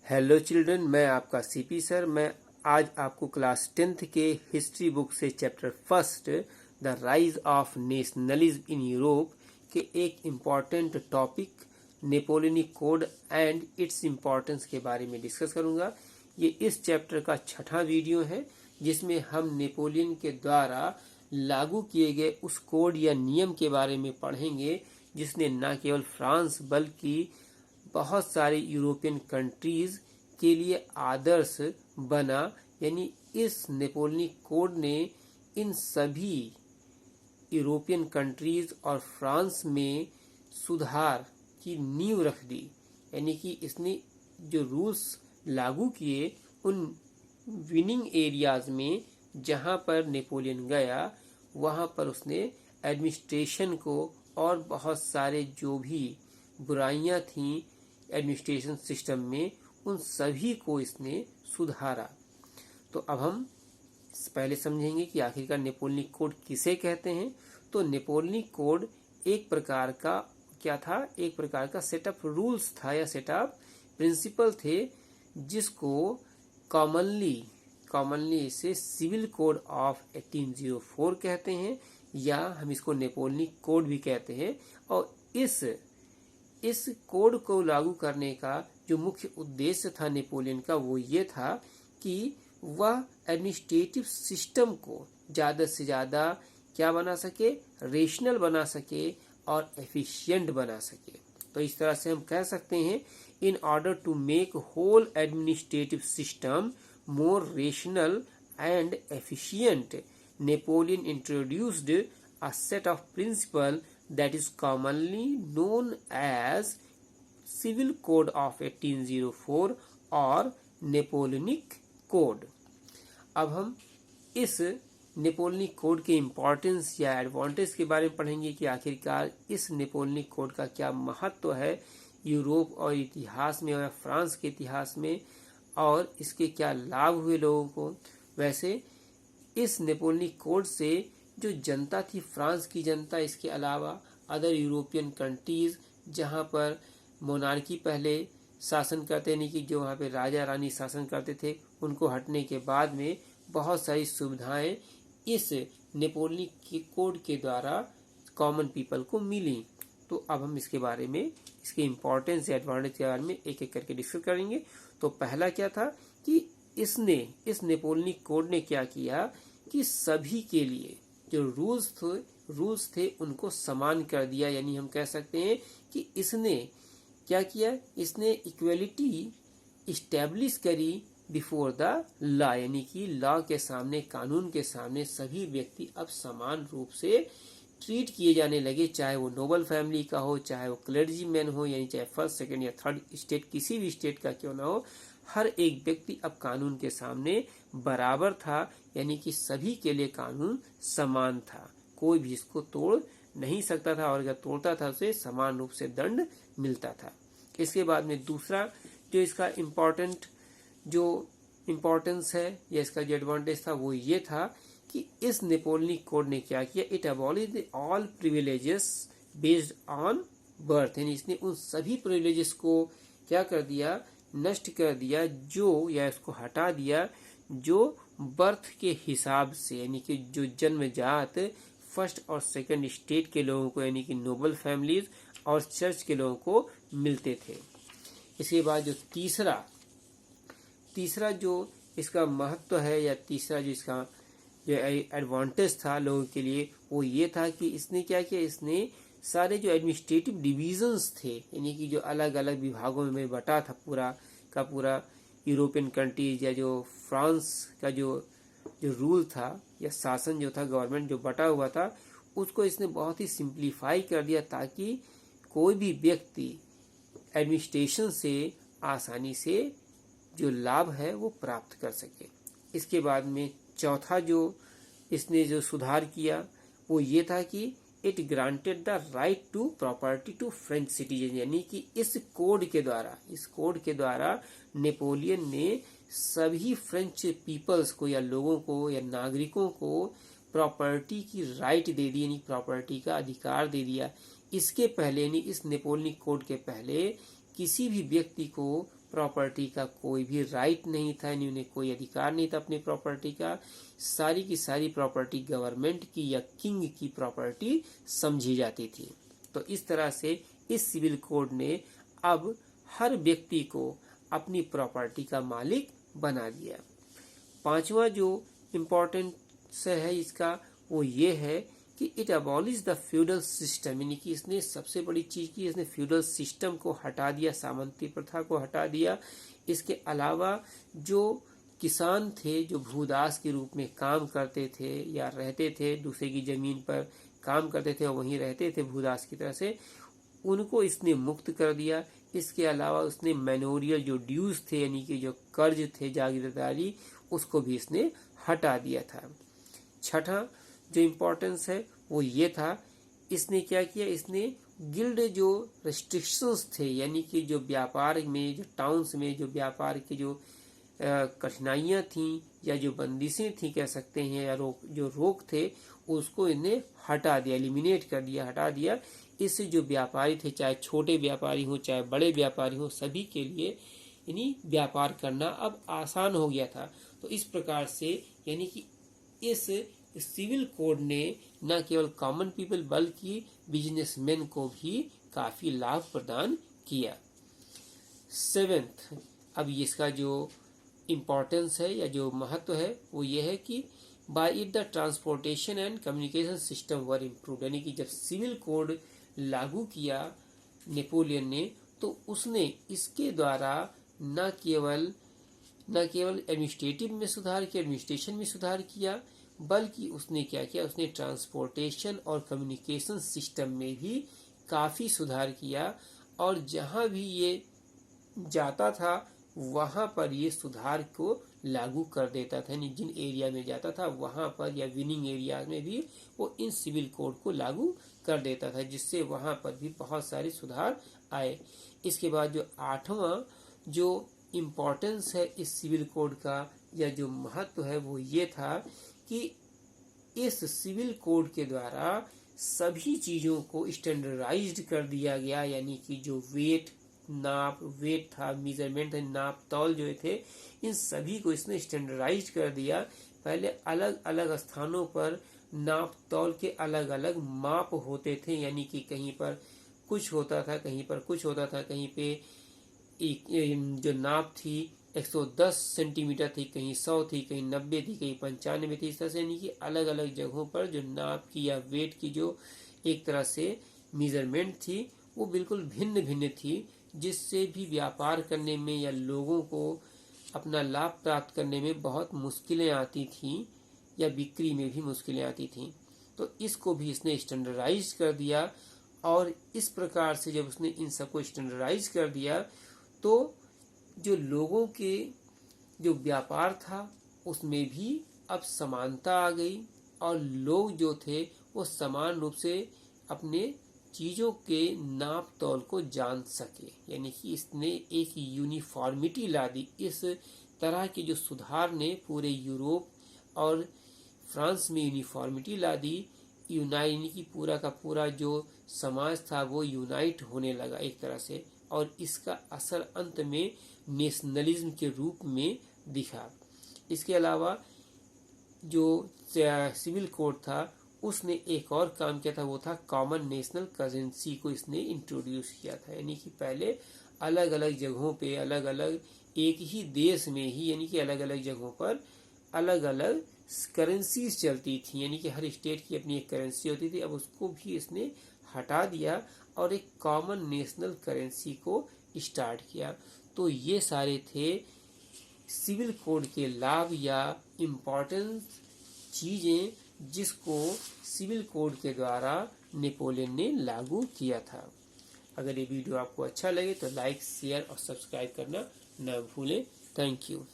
Hello children, मैं आपका CP sir. मैं आज आपको क्लास 10th के हिस्ट्री बुक से chapter first the rise of nationalism in Europe के एक important topic Napoleonic code and its importance के बारे में डिस्कस करूंगा। ये इस चैप्टर का छठा वीडियो है जिसमें हम नेपोलियन के द्वारा लागू किए गए उस कोड या नियम के बारे में पढ़ेंगे जिसने न केवल फ्रांस बल्कि बहुत सारे यूरोपियन कंट्रीज के लिए आदर्श बना। यानी इस नेपोलियनिक कोड ने इन सभी यूरोपियन कंट्रीज और फ्रांस में सुधार की नींव रख दी। यानी कि इसने जो रूल्स लागू किए उन विनिंग एरियाज में जहां पर नेपोलियन गया वहां पर उसने एडमिनिस्ट्रेशन को और बहुत सारे जो भी बुराइयां थीं एडमिनिस्ट्रेशन सिस्टम में उन सभी को इसने सुधारा। तो अब हम पहले समझेंगे कि आखिरकार नेपोलियनिक कोड किसे कहते हैं। तो नेपोलियनिक कोड एक प्रकार का क्या था, एक प्रकार का सेट ऑफ रूल्स था या सेट ऑफ प्रिंसिपल थे जिसको कॉमनली इसे सिविल कोड ऑफ 1804 कहते हैं या हम इसको नेपोलियनिक कोड भी कहते हैं। और इस कोड को लागू करने का जो मुख्य उद्देश्य था नेपोलियन का वो ये था कि वह एडमिनिस्ट्रेटिव सिस्टम को ज़्यादा से ज़्यादा क्या बना सके, रेशनल बना सके और एफिशिएंट बना सके। तो इस तरह से हम कह सकते हैं in order to make whole administrative system more rational and efficient Napoleon introduced a set of principle that is commonly known as Civil Code of 1804 और नेपोलियनिक कोड। अब हम इस नेपोलियनिक कोड के इम्पोर्टेंस या एडवांटेज के बारे में पढ़ेंगे कि आखिरकार इस नेपोलियनिक कोड का क्या महत्व है यूरोप और इतिहास में और फ्रांस के इतिहास में और इसके क्या लाभ हुए लोगों को। वैसे इस नेपोलियनिक कोड से जो जनता थी, फ्रांस की जनता, इसके अलावा अदर यूरोपियन कंट्रीज जहां पर मोनार्की पहले शासन करते नहीं कि जो वहां पे राजा रानी शासन करते थे, उनको हटने के बाद में बहुत सारी सुविधाएं इस नेपोलियनिक कोड के द्वारा कॉमन पीपल को मिली। तो अब हम इसके बारे में, इसके इम्पोर्टेंस या एडवांटेज के बारे में एक एक करके डिस्कस करेंगे। तो पहला क्या था कि इस नेपोलियनिक कोड ने क्या किया कि सभी के लिए जो रूल्स थे उनको समान कर दिया। यानी हम कह सकते हैं कि इसने क्या किया, इसने इक्वलिटी इस्टेब्लिश करी बिफोर द लॉ। यानी कि लॉ के सामने, कानून के सामने सभी व्यक्ति अब समान रूप से ट्रीट किए जाने लगे, चाहे वो नोबल फैमिली का हो, चाहे वो क्लर्जी मैन हो, यानी चाहे फर्स्ट सेकंड या थर्ड स्टेट किसी भी स्टेट का क्यों ना हो, हर एक व्यक्ति अब कानून के सामने बराबर था। यानी कि सभी के लिए कानून समान था, कोई भी इसको तोड़ नहीं सकता था और अगर तोड़ता था उसे समान रूप से दंड मिलता था। इसके बाद में दूसरा जो इसका इम्पोर्टेंस है या इसका जो एडवांटेज था वो ये था कि इस नेपोलियनिक कोड ने क्या किया, it abolished all privileges based on birth. यानी इसने उन सभी प्रिविलेजेस को क्या कर दिया, नष्ट कर दिया, जो या इसको हटा दिया जो बर्थ के हिसाब से, यानी कि जो जन्मजात फर्स्ट और सेकंड स्टेट के लोगों को, यानी कि नोबल फैमिलीज और चर्च के लोगों को मिलते थे। इसके बाद जो तीसरा जो इसका महत्व है या तीसरा जो इसका जो एडवांटेज था लोगों के लिए वो ये था कि इसने क्या किया, इसने सारे जो एडमिनिस्ट्रेटिव डिविजन्स थे, यानी कि जो अलग अलग विभागों में बटा था पूरा यूरोपियन कंट्रीज या जो फ्रांस का जो रूल था या शासन जो था, गवर्नमेंट जो बटा हुआ था, उसको इसने बहुत ही सिंप्लीफाई कर दिया ताकि कोई भी व्यक्ति एडमिनिस्ट्रेशन से आसानी से जो लाभ है वो प्राप्त कर सके। इसके बाद में चौथा जो इसने जो सुधार किया वो ये था कि it granted the right to property to French citizen. यानी कि इस कोड के द्वारा नेपोलियन ने सभी फ्रेंच पीपल्स को या लोगों को या नागरिकों को प्रॉपर्टी की राइट दे दी, यानी प्रॉपर्टी का अधिकार दे दिया। इसके पहले, यानी इस नेपोलियनिक कोड के पहले किसी भी व्यक्ति को प्रॉपर्टी का कोई भी राइट नहीं था, यानी उन्हें कोई अधिकार नहीं था अपनी प्रॉपर्टी का। सारी की सारी प्रॉपर्टी गवर्नमेंट की या किंग की प्रॉपर्टी समझी जाती थी। तो इस तरह से इस सिविल कोड ने अब हर व्यक्ति को अपनी प्रॉपर्टी का मालिक बना दिया। पांचवा जो इम्पोर्टेंस है इसका वो ये है कि it abolish the feudal system, यानी कि इसने सबसे बड़ी चीज की, इसने फ्यूडल सिस्टम को हटा दिया, सामंती प्रथा को हटा दिया। इसके अलावा जो किसान थे, जो भूदास के रूप में काम करते थे या रहते थे, दूसरे की जमीन पर काम करते थे और वहीं रहते थे भूदास की तरह से, उनको इसने मुक्त कर दिया। इसके अलावा उसने मैनोरियल जो ड्यूज थे, यानी कि जो कर्ज थे, जागीरदारी, उसको भी इसने हटा दिया था। छठा जो इम्पोर्टेंस है वो ये था, इसने क्या किया, इसने गिल्ड जो रेस्ट्रिक्शंस थे, यानी कि जो व्यापार में, जो टाउन्स में जो व्यापार की जो कठिनाइयां थी या जो बंदिशें थी कह सकते हैं, या जो रोक थे, उसको इन्हें हटा दिया, एलिमिनेट कर दिया, हटा दिया। इससे जो व्यापारी थे, चाहे छोटे व्यापारी हो चाहे बड़े व्यापारी हो, सभी के लिए यानी व्यापार करना अब आसान हो गया था। तो इस प्रकार से यानी कि इस सिविल कोड ने न केवल कॉमन पीपल बल्कि बिजनेसमैन को भी काफी लाभ प्रदान किया। सेवेंथ, अब इसका जो इम्पोर्टेंस है या जो महत्व है वो ये है कि by it the transportation and communication system were improve, यानी कि जब सिविल कोड लागू किया नेपोलियन ने, तो उसने इसके द्वारा न केवल एडमिनिस्ट्रेटिव में सुधार किया, एडमिनिस्ट्रेशन में सुधार किया, बल्कि उसने क्या किया, उसने ट्रांसपोर्टेशन और कम्युनिकेशन सिस्टम में भी काफी सुधार किया। और जहां भी ये जाता था वहां पर ये सुधार को लागू कर देता था, यानी जिन एरिया में जाता था वहां पर या विनिंग एरिया में भी वो इन सिविल कोड को लागू कर देता था, जिससे वहां पर भी बहुत सारे सुधार आए। इसके बाद जो आठवां जो इम्पोर्टेंस है इस सिविल कोड का या जो महत्व है वो ये था कि इस सिविल कोड के द्वारा सभी चीजों को स्टैंडर्डाइज्ड कर दिया गया, यानी कि जो वेट था, मेजरमेंट था, नाप तौल जो थे, इन सभी को इसने स्टैंडर्डाइज्ड कर दिया। पहले अलग अलग स्थानों पर नाप तौल के अलग अलग माप होते थे, यानी कि कहीं पर कुछ होता था, कहीं पर कुछ होता था, कहीं पे जो नाप थी 110 सेंटीमीटर थी, कहीं 100 थी, कहीं 90 थी, कहीं 95 थी। इस तरह से यानी कि अलग अलग जगहों पर जो नाप की या वेट की जो एक तरह से मेजरमेंट थी वो बिल्कुल भिन्न भिन्न थी, जिससे भी व्यापार करने में या लोगों को अपना लाभ प्राप्त करने में बहुत मुश्किलें आती थीं या बिक्री में भी मुश्किलें आती थीं। तो इसको भी इसने स्टैंडर्डाइज कर दिया। और इस प्रकार से जब उसने इन सबको स्टैंडर्डाइज कर दिया तो जो लोगों के जो व्यापार था उसमें भी अब समानता आ गई और लोग जो थे वो समान रूप से अपने चीजों के नाप तौल को जान सके, यानी कि इसने एक यूनिफॉर्मिटी ला दी। इस तरह के जो सुधार ने पूरे यूरोप और फ्रांस में यूनिफॉर्मिटी ला दी। यानी कि पूरा का पूरा जो समाज था वो यूनाइट होने लगा एक तरह से, और इसका असर अंत में नेशनलिज्म के रूप में दिखा। इसके अलावा जो सिविल कोड था उसने एक और काम किया था, वो था कॉमन नेशनल करेंसी को इसने इंट्रोड्यूस किया था। यानी कि पहले अलग अलग जगहों पे अलग अलग एक ही देश में ही यानी कि अलग अलग जगहों पर अलग अलग करेंसीज चलती थी, यानी कि हर स्टेट की अपनी एक करेंसी होती थी। अब उसको भी इसने हटा दिया और एक कॉमन नेशनल करेंसी को स्टार्ट किया। तो ये सारे थे सिविल कोड के लाभ या इम्पोर्टेंट चीजें जिसको सिविल कोड के द्वारा नेपोलियन ने लागू किया था। अगर ये वीडियो आपको अच्छा लगे तो लाइक, शेयर और सब्सक्राइब करना न भूलें। Thank you.